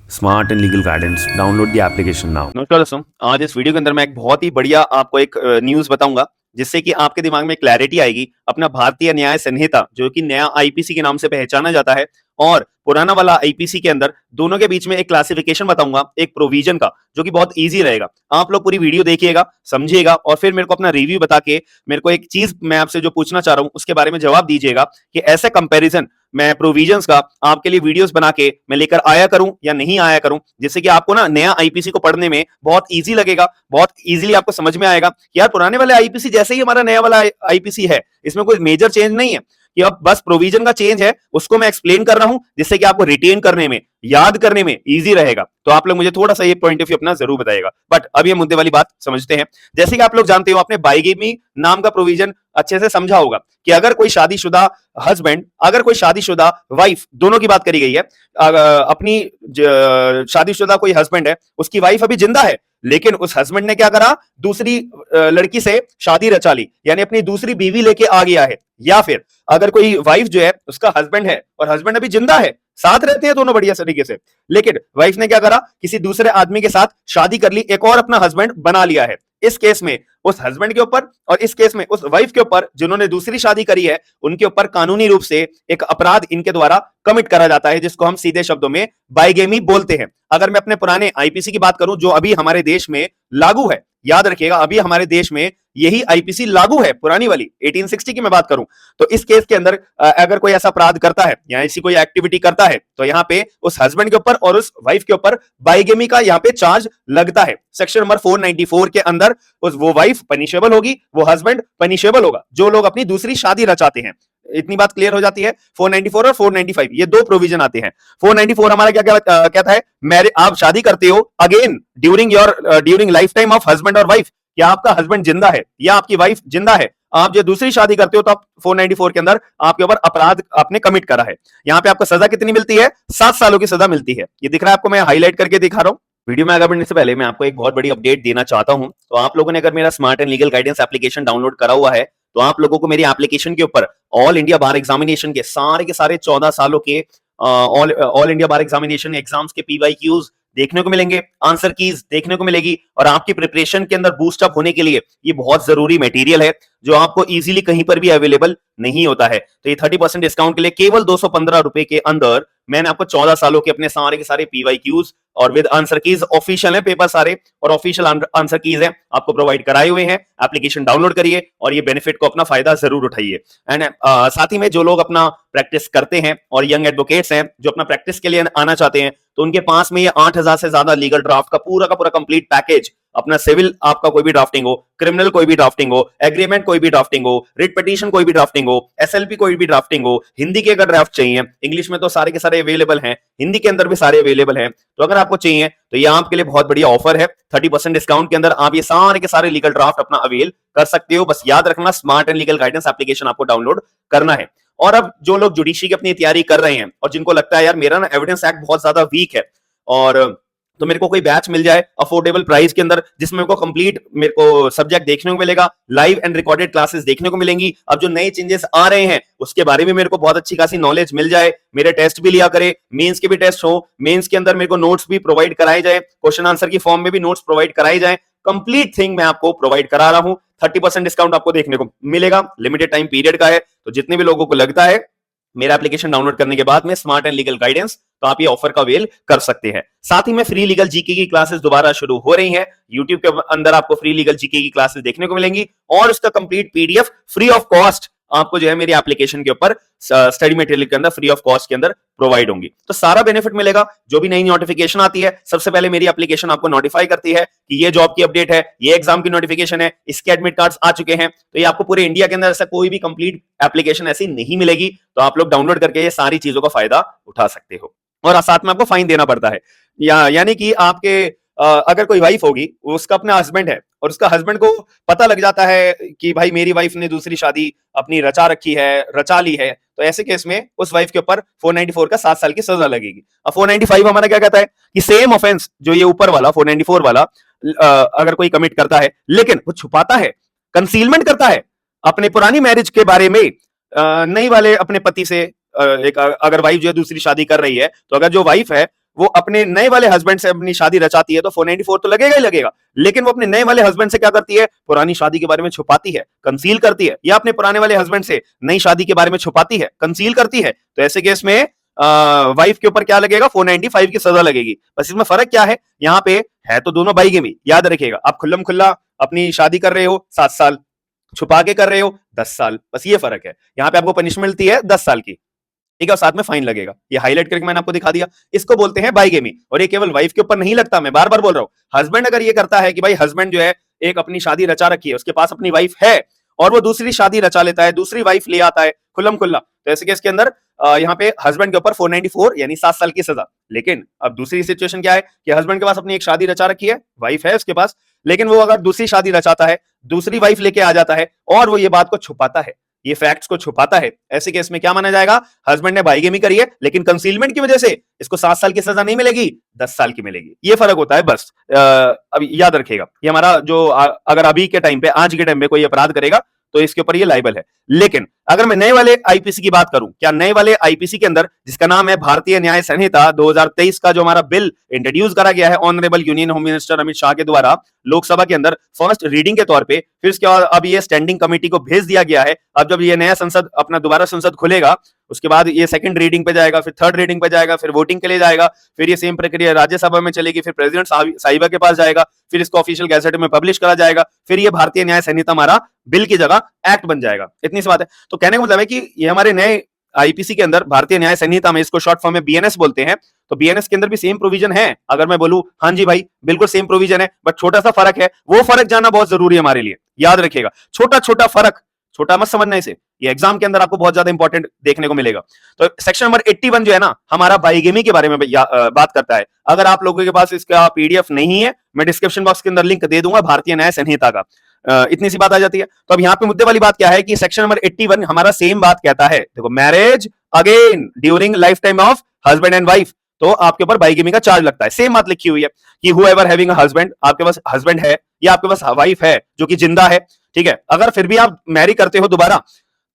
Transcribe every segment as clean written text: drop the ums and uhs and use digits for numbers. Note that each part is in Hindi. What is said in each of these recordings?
Smart and legal guidance download the application now. नमस्कार दोस्तों, आज इस वीडियो के अंदर मैं एक बहुत ही बढ़िया आपको एक न्यूज़ बताऊंगा जिससे कि आपके दिमाग में क्लैरिटी आएगी। अपना भारतीय न्याय संहिता जो कि नया आईपीसी के नाम से पहचाना जाता है और पुराना वाला आईपीसी के अंदर दोनों के बीच में एक क्लासिफिकेशन बताऊंगा, एक प्रोविजन का, जो कि बहुत इजी रहेगा। आप लोग पूरी वीडियो देखिएगा, समझिएगा और फिर मेरे को अपना रिव्यू बता के मेरे को एक चीज मैं आपसे जो पूछना चाह रहा हूं उसके बारे में जवाब दीजिएगा कि ऐसे कंपैरिजन मैं प्रोविजंस का आपके लिए वीडियोस बना के मैं लेकर आया करूं या नहीं आया करूं, जिससे कि आपको ना नया आईपीसी को पढ़ने में बहुत इजी लगेगा, बहुत इजीली आपको समझ में आएगा कि यार पुराने वाले आईपीसी जैसे ही हमारा नया वाला आईपीसी है, इसमें कोई मेजर चेंज नहीं है कि अब बस प्रोविजन का चेंज है, उसको मैं एक्सप्लेन कर रहा हूं जिससे कि आपको रिटेन करने में, याद करने में इजी रहेगा। तो आप लोग मुझे थोड़ा सा ये पॉइंट ऑफ व्यू अपना जरूर बताइएगा। बट अब ये मुद्दे वाली बात समझते हैं। जैसे कि आप लोग जानते हो, आपने बाइगेमी नाम का प्रोविजन अच्छे से समझा होगा कि अगर कोई शादीशुदा हस्बैंड, अगर कोई शादीशुदा वाइफ, दोनों की बात करी गई है, अपनी शादीशुदा कोई हस्बैंड है, उसकी वाइफ अभी जिंदा है, लेकिन उस हस्बैंड ने क्या करा, दूसरी लड़की से शादी रचा ली, यानी अपनी दूसरी बीवी लेके आ गया है। या फिर अगर कोई वाइफ जो है उसका हस्बैंड है और हस्बैंड अभी जिंदा है, साथ रहते हैं दोनों बढ़िया तरीके से, लेकिन वाइफ ने क्या करा, किसी दूसरे आदमी के साथ शादी कर ली, एक और अपना हस्बैंड बना लिया है। इस केस में उस हस्बैंड के ऊपर और इस केस में उस वाइफ के ऊपर जिन्होंने दूसरी शादी करी है, उनके ऊपर कानूनी रूप से एक अपराध इनके द्वारा कमिट करा जाता है, जिसको हम सीधे शब्दों में बाइगेमी बोलते हैं। अगर मैं अपने पुराने आईपीसी की बात करूं जो अभी हमारे देश में लागू है, याद रखिएगा अभी हमारे देश में यही आईपीसी लागू है, पुरानी वाली 1860 की मैं बात करूं, तो इस केस के अंदर अगर कोई ऐसा अपराध करता है या ऐसी कोई एक्टिविटी करता है, तो यहाँ पे उस हस्बैंड के ऊपर और उस वाइफ के ऊपर बाइगेमी का यहाँ पे चार्ज लगता है। सेक्शन नंबर 494 के अंदर उस वो वाइफ पनिशेबल होगी, वो हस्बैंड पनिशेबल होगा, जो लोग अपनी दूसरी शादी रचाते हैं। इतनी बात क्लियर हो जाती है। 494 और 495 ये दो प्रोविजन आते हैं। 494 हमारा क्या क्या कहता है, मैरिज, आप शादी करते हो again during life time of husband और वाइफ, या आपका हस्बैंड जिंदा है या आपकी वाइफ जिंदा है, आप जो दूसरी शादी करते हो, तो आप 494 के अंदर आपके ऊपर अपराध आपने कमिट करा है। यहाँ पे आपको सजा कितनी मिलती है, 7 सालों की सजा मिलती है। ये दिख रहा है आपको, मैं हाईलाइट करके दिखा रहा हूँ। वीडियो में आगे बढ़ने से पहले मैं आपको एक बहुत बड़ी अपडेट देना चाहता हूं। तो आप लोगों ने अगर मेरा smart and legal guidance application download करा हुआ है, तो आप लोगों को मेरी एप्लीकेशन के ऊपर ऑल इंडिया बार एग्जामिनेशन के सारे 14 सालों के ऑल इंडिया बार एग्जामिनेशन एग्जाम्स के पीवाईक्यूज देखने को मिलेंगे, आंसर कीज देखने को मिलेगी, और आपकी प्रिपरेशन के अंदर बूस्ट अप होने के लिए ये बहुत जरूरी मटेरियल है जो आपको इजीली कहीं पर भी अवेलेबल नहीं होता है। तो ये 30% डिस्काउंट के लिए केवल 215 रुपए के अंदर मैंने आपको 14 सालों के अपने सारे के सारे पीवाईक्यूज और विद आंसर कीज, ऑफिशियल है पेपर सारे और ऑफिशियल आंसर कीज है, आपको प्रोवाइड कराए हुए हैं। एप्लीकेशन डाउनलोड करिए और ये बेनिफिट को अपना फायदा जरूर उठाइए। एंड साथ ही में जो लोग अपना प्रैक्टिस करते हैं और यंग एडवोकेट्स हैं जो अपना प्रैक्टिस के लिए आना चाहते हैं, तो उनके पास में ये 8000 से ज्यादा लीगल ड्राफ्ट का पूरा कंप्लीट पैकेज, अपना सिविल आपका कोई भी ड्राफ्टिंग हो, क्रिमिनल कोई भी ड्राफ्टिंग हो, एग्रीमेंट कोई भी ड्राफ्टिंग हो, रिट पिटीशन कोई भी ड्राफ्टिंग हो, एसएलपी कोई भी ड्राफ्टिंग हो, हिंदी के अगर ड्राफ्ट चाहिए, इंग्लिश में तो सारे के सारे अवेलेबल हैं, हिंदी के अंदर भी सारे अवेलेबल हैं, तो अगर आपको चाहिए तो ये आपके लिए बहुत बढ़िया ऑफर है। 30% डिस्काउंट के अंदर आप ये सारे के सारे लीगल ड्राफ्ट अपना अवेल कर सकते हो। बस याद रखना, smart and legal guidance application आपको डाउनलोड करना है। और अब जो लोग जुडिशरी की अपनी तैयारी कर रहे हैं और जिनको लगता है यार मेरा ना एविडेंस एक्ट बहुत ज्यादा वीक है, और तो मेरे को कोई बैच मिल जाए अफोर्डेबल प्राइस के अंदर जिसमें मेरे को कंप्लीट मेरे को सब्जेक्ट देखने को मिलेगा, लाइव एंड रिकॉर्डेड क्लासेस देखने को मिलेंगी, अब जो नए चेंजेस आ रहे हैं उसके बारे में मेरे को बहुत अच्छी खासी नॉलेज मिल जाए, मेरे टेस्ट भी लिया करे, मेंस के भी टेस्ट हो, मेंस के अंदर मेरे को नोट्स भी प्रोवाइड कराए जाए, क्वेश्चन आंसर की फॉर्म में भी नोट्स प्रोवाइड कराए जाए, कंप्लीट थिंग मैं आपको प्रोवाइड करा रहा हूं। 30% डिस्काउंट आपको देखने को मिलेगा, लिमिटेड टाइम पीरियड का है। तो जितने भी लोगों को लगता है मेरा एप्लीकेशन डाउनलोड करने के बाद में स्मार्ट एंड लीगल गाइडेंस, तो आप ये ऑफर का वेल कर सकते हैं। साथ ही में फ्री लीगल जीके की क्लासेस दोबारा शुरू हो रही हैं। यूट्यूब के अंदर आपको फ्री लीगल जीके की क्लासेस देखने को मिलेंगी और उसका complete PDF free of cost आपको जो है मेरी एप्लीकेशन के ऊपर स्टडी मटेरियल के अंदर फ्री ऑफ कॉस्ट के अंदर प्रोवाइड होंगी। तो सारा बेनिफिट मिलेगा। जो भी नई नोटिफिकेशन आती है सबसे पहले मेरी एप्लीकेशन आपको नोटिफाई करती है कि ये जॉब की अपडेट है, ये एग्जाम की नोटिफिकेशन है, इसके एडमिट कार्ड्स आ चुके हैं। तो ये आपको पूरे इंडिया के अंदर ऐसा कोई भी कंप्लीट एप्लीकेशन ऐसी नहीं मिलेगी। तो आप लोग डाउनलोड करके ये सारी चीजों का फायदा उठा सकते हो। और साथ में आपको फाइन देना पड़ता है, यानी कि आपके अगर कोई वाइफ होगी, उसका अपना हस्बैंड है और उसका हस्बैंड को पता लग जाता है कि भाई मेरी वाइफ ने दूसरी शादी अपनी रचा रखी है, रचा ली है, तो ऐसे केस में उस वाइफ के ऊपर 494 का 7 साल की सजा लगेगी। अब 495 हमारा क्या कहता है कि सेम ऑफेंस जो ये ऊपर वाला 494 वाला अगर कोई कमिट करता है, लेकिन वो छुपाता है, कंसीलमेंट करता है अपने पुरानी मैरिज के बारे में, नई वाले अपने पति से, एक अगर वाइफ जो है दूसरी शादी कर रही है, तो अगर जो वाइफ है वो अपने नए वाले हस्बैंड से अपनी शादी रचाती है तो 494 तो लगेगा ही लगेगा, लेकिन वो अपने नए वाले हस्बैंड से क्या करती है, पुरानी शादी के बारे में छुपाती है, कंसील करती है, या अपने पुराने वाले हस्बैंड से नई शादी के बारे में छुपाती है, कंसील करती है, तो ऐसे केस में वाइफ के ऊपर क्या लगेगा, 495 की सजा लगेगी। बस इसमें फर्क क्या है, यहाँ पे है तो दोनों बाइगेमी, याद रखिएगा, आप खुल्लम खुल्ला अपनी शादी कर रहे हो 7 साल, छुपा के कर रहे हो 10 साल, बस ये फर्क है। यहाँ पे आपको पनिशमेंट मिलती है 10 साल की, ठीक है, और साथ में फाइन लगेगा। ये हाईलाइट करके मैंने आपको दिखा दिया, इसको बोलते हैं बाइगेमी। और ये केवल वाइफ के ऊपर नहीं लगता, मैं बार बार बोल रहा हूं, हस्बैंड अगर ये करता है कि भाई हस्बैंड जो है एक अपनी शादी रचा रखी है, उसके पास अपनी वाइफ है और वो दूसरी शादी रचा लेता है, दूसरी वाइफ ले आता है खुल्लम खुल्ला, तो ऐसे केस के अंदर यहाँ पे हस्बैंड के ऊपर 494 यानी 7 साल की सजा। लेकिन अब दूसरी सिचुएशन क्या है कि हस्बैंड के पास अपनी एक शादी रचा रखी है, वाइफ है उसके पास, लेकिन वो अगर दूसरी शादी रचाता है, दूसरी वाइफ लेके आ जाता है और वो ये बात को छुपाता है, ये फैक्ट्स को छुपाता है, ऐसे केस में क्या माना जाएगा, हस्बैंड ने बाइगेमी करी है, लेकिन कंसीलमेंट की वजह से इसको 7 साल की सजा नहीं मिलेगी, 10 साल की मिलेगी। ये फर्क होता है बस। अब याद रखिएगा, ये हमारा जो अगर अभी के टाइम पे, आज के टाइम पे कोई अपराध करेगा तो इसके ऊपर ये लाइबल है। लेकिन अगर मैं नए वाले आईपीसी की बात करूं, क्या नए वाले आईपीसी के अंदर, जिसका नाम है भारतीय न्याय संहिता 2023 का जो हमारा बिल इंट्रोड्यूस करा गया है honourable union home minister Amit Shah के द्वारा लोकसभा के अंदर फर्स्ट रीडिंग के तौर पे, फिर इसके बाद अब ये स्टैंडिंग कमेटी को भेज दिया गया है। अब जब ये नया संसद अपना दोबारा संसद खुलेगा, उसके बाद ये सेकंड रीडिंग पे जाएगा, फिर थर्ड रीडिंग पे जाएगा, फिर वोटिंग के लिए जाएगा, फिर ये सेम प्रक्रिया राज्यसभा में चलेगी, फिर प्रेसिडेंट साहिबा के पास जाएगा, फिर इसको ऑफिशियल गैजेट में पब्लिश करा जाएगा, फिर ये भारतीय न्याय संहिता हमारा बिल की जगह एक्ट बन जाएगा। इतनी सी बात है। तो कहने का मतलब है कि ये हमारे नए आईपीसी के अंदर भारतीय न्याय संहिता में, इसको शॉर्ट फॉर्म में बीएनएस बोलते हैं, तो बीएनएस के अंदर भी सेम प्रोविजन है। अगर मैं बोलूं हां जी भाई बिल्कुल सेम प्रोविजन है, बट छोटा सा फर्क है, वो फर्क जानना बहुत जरूरी है हमारे लिए, याद रखिएगा, छोटा छोटा फर्क, छोटा मत समझना इसे, ये एग्जाम के अंदर आपको बहुत ज्यादा इंपॉर्टेंट देखने को मिलेगा। तो सेक्शन नंबर 81 जो है ना, हमारा बाइगेमी के बारे में बात करता है। अगर आप लोगों के पास इसका पीडीएफ नहीं है, मैं डिस्क्रिप्शन बॉक्स के अंदर लिंक दे दूंगा भारतीय न्याय संहिता का। इतनी सी बात आ जाती है। तो अब यहाँ पे मुद्दे वाली बात क्या है कि सेक्शन नंबर 81 हमारा सेम बात कहता है, देखो, marriage again during life time of husband and wife, तो आपके ऊपर बाइगेमी का चार्ज लगता है। सेम बात लिखी हुई है कि हुएवर हैविंग अ हस्बैंड, आपके पास हस्बैंड है या आपके पास वाइफ है जो कि जिंदा है, ठीक है, अगर फिर भी आप मैरी करते हो दोबारा,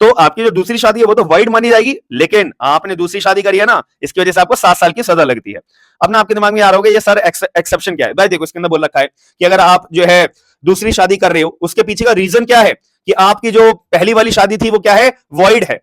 तो आपकी जो दूसरी शादी है वो तो वाइड मानी जाएगी, लेकिन आपने दूसरी शादी करी है ना, इसकी वजह से आपको 7 साल की सजा लगती है। अब ना आपके दिमाग में आ रहा होगा ये सर एक्सेप्शन क्या है। भाई देखो, इसके अंदर बोल रखा है कि अगर आप जो है दूसरी शादी कर रहे हो, उसके पीछे का रीजन क्या है कि आपकी जो पहली वाली शादी थी वो क्या है, वॉइड है,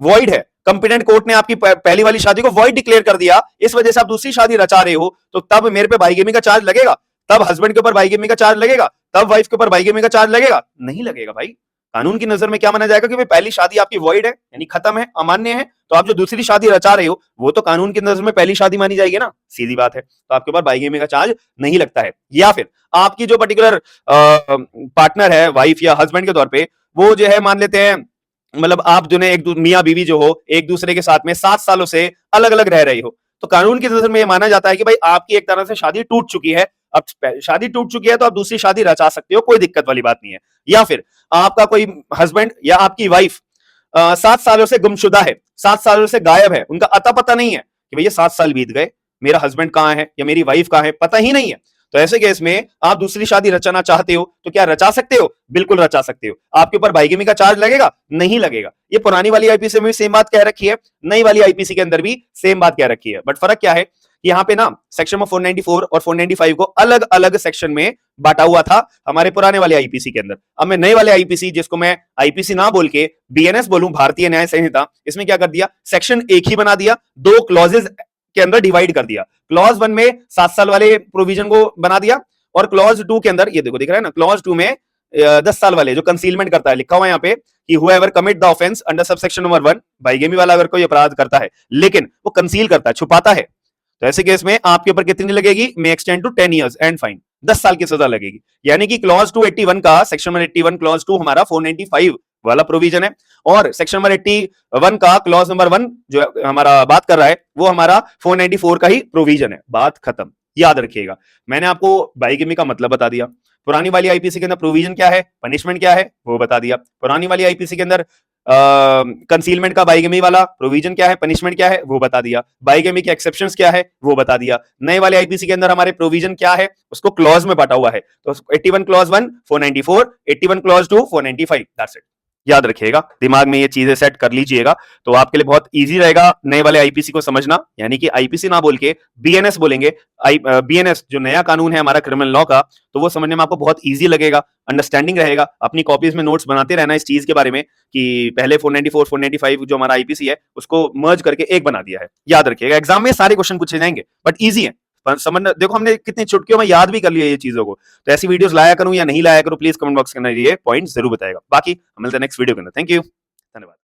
वॉइड है। कंपिटेंट कोर्ट ने आपकी पहली वाली शादी को वॉइड डिक्लेयर कर दिया, इस वजह से आप दूसरी शादी रचा रहे हो, तो तब मेरे पे बाइगेमी का चार्ज लगेगा, तब हस्बैंड के ऊपर बाइगेमी का चार्ज लगेगा, तब वाइफ के ऊपर बाइगेमी का चार्ज लगेगा? नहीं लगेगा भाई। कानून की नजर में क्या माना जाएगा कि भाई पहली शादी आपकी वॉइड है, यानी खत्म है, अमान्य है, तो आप जो दूसरी शादी रचा रहे हो वो तो कानून की नजर में पहली शादी मानी जाएगी ना, सीधी बात है। तो आपके ऊपर बाइगेमी का चार्ज नहीं लगता है। या फिर आपकी जो पर्टिकुलर पार्टनर है, वाइफ या हस्बैंड के तौर पे, वो जो है मान लेते हैं, मतलब आप जो एक मियाँ बीवी जो हो, एक दूसरे के साथ में 7 सालों से अलग अलग रह रही हो, तो कानून की नजर में यह माना जाता है कि भाई आपकी एक तरह से शादी टूट चुकी है। अब शादी टूट चुकी है तो आप दूसरी शादी रचा सकते हो, कोई दिक्कत वाली बात नहीं है। या फिर आपका कोई हस्बैंड या आपकी वाइफ 7 सालों से गुमशुदा है, 7 सालों से गायब है, उनका अता पता नहीं है कि भैया 7 साल बीत गए, मेरा हस्बैंड कहाँ है या मेरी वाइफ कहाँ है, पता ही नहीं है, तो ऐसे केस में आप दूसरी शादी रचाना चाहते हो तो क्या रचा सकते हो? बिल्कुल रचा सकते हो। आपके ऊपर बाइगेमी का चार्ज लगेगा? नहीं लगेगा। ये पुरानी वाली आईपीसी में भी सेम बात कह रखी है, नई वाली आईपीसी के अंदर भी सेम बात कह रखी है, बट फर्क क्या है, यहाँ पे ना सेक्शन 494 और 495 को अलग अलग सेक्शन में बांटा हुआ था हमारे पुराने वाले आईपीसी के अंदर। अब मैं नए वाले आईपीसी, जिसको मैं आईपीसी ना बोल के बीएनएस बोलूं, भारतीय न्याय संहिता, इसमें क्या कर दिया, सेक्शन एक ही बना दिया, 2 क्लॉजेज के अंदर डिवाइड कर दिया। क्लॉज 1 में 7 साल वाले प्रोविजन को बना दिया, और क्लॉज 2 के अंदर, ये देखो दिख रहा है ना, क्लॉज 2 में 10 साल वाले जो कंसीलमेंट करता है, लिखा हुआ है यहाँ पे कि whoever commit the offence under subsection number 1, bigamy वाला अगर कोई अपराध करता है लेकिन वो कंसील करता है, छुपाता है, तो ऐसे केस में आपके ऊपर कितनी लगेगी, may extend to 10 years and fine, 10 साल की सजा लगेगी। यानी कि क्लॉज 281 का सेक्शन नंबर 81 क्लॉज 2 हमारा 495 वाला प्रोविजन है, और सेक्शन नंबर 81 का क्लॉज नंबर 1 जो हमारा बात कर रहा है वो हमारा 494 का ही प्रोविजन है। बात खत्म, याद रखिएगा। मैंने आपको बाइगेमी का मतलब बता दिया, पुरानी वाली आईपीसी के अंदर प्रोविजन क्या है, पनिशमेंट क्या है, वो बता दिया। पुरानी वाली आईपीसी के अंदर कंसीलमेंट का बाइगेमी वाला प्रोविजन क्या है, पनिशमेंट क्या है, वो बता दिया। बाइगेमी के एक्सेप्शंस क्या है, वो बता दिया। नए वाले आईपीसी के अंदर हमारे प्रोविजन क्या है, उसको क्लॉज में बांटा हुआ है, तो 81 क्लॉज 1 494, 81 क्लॉज 2 495, दैट्स इट। याद रखिएगा, दिमाग में ये चीजें सेट कर लीजिएगा, तो आपके लिए बहुत इजी रहेगा नए वाले आईपीसी को समझना। यानी कि आईपीसी ना बोल के बीएनएस बोलेंगे। बीएनएस जो नया कानून है हमारा क्रिमिनल लॉ का, तो वो समझने में आपको बहुत इजी लगेगा, अंडरस्टैंडिंग रहेगा। अपनी कॉपीज में नोट्स बनाते रहना इस चीज के बारे में कि पहले 494 495 जो हमारा आईपीसी है उसको मर्ज करके एक बना दिया है। याद रखिएगा, एग्जाम में सारे क्वेश्चन पूछे जाएंगे बट इजी है समझना। देखो हमने कितनी चुटकियों में याद भी कर लिया ये चीजों को। तो ऐसी वीडियोस लाया करूं या नहीं लाया करूं, प्लीज कमेंट बॉक्स के अंदर ये पॉइंट जरूर बताएगा। बाकी हम मिलते हैं नेक्स्ट वीडियो के अंदर। थैंक यू, धन्यवाद।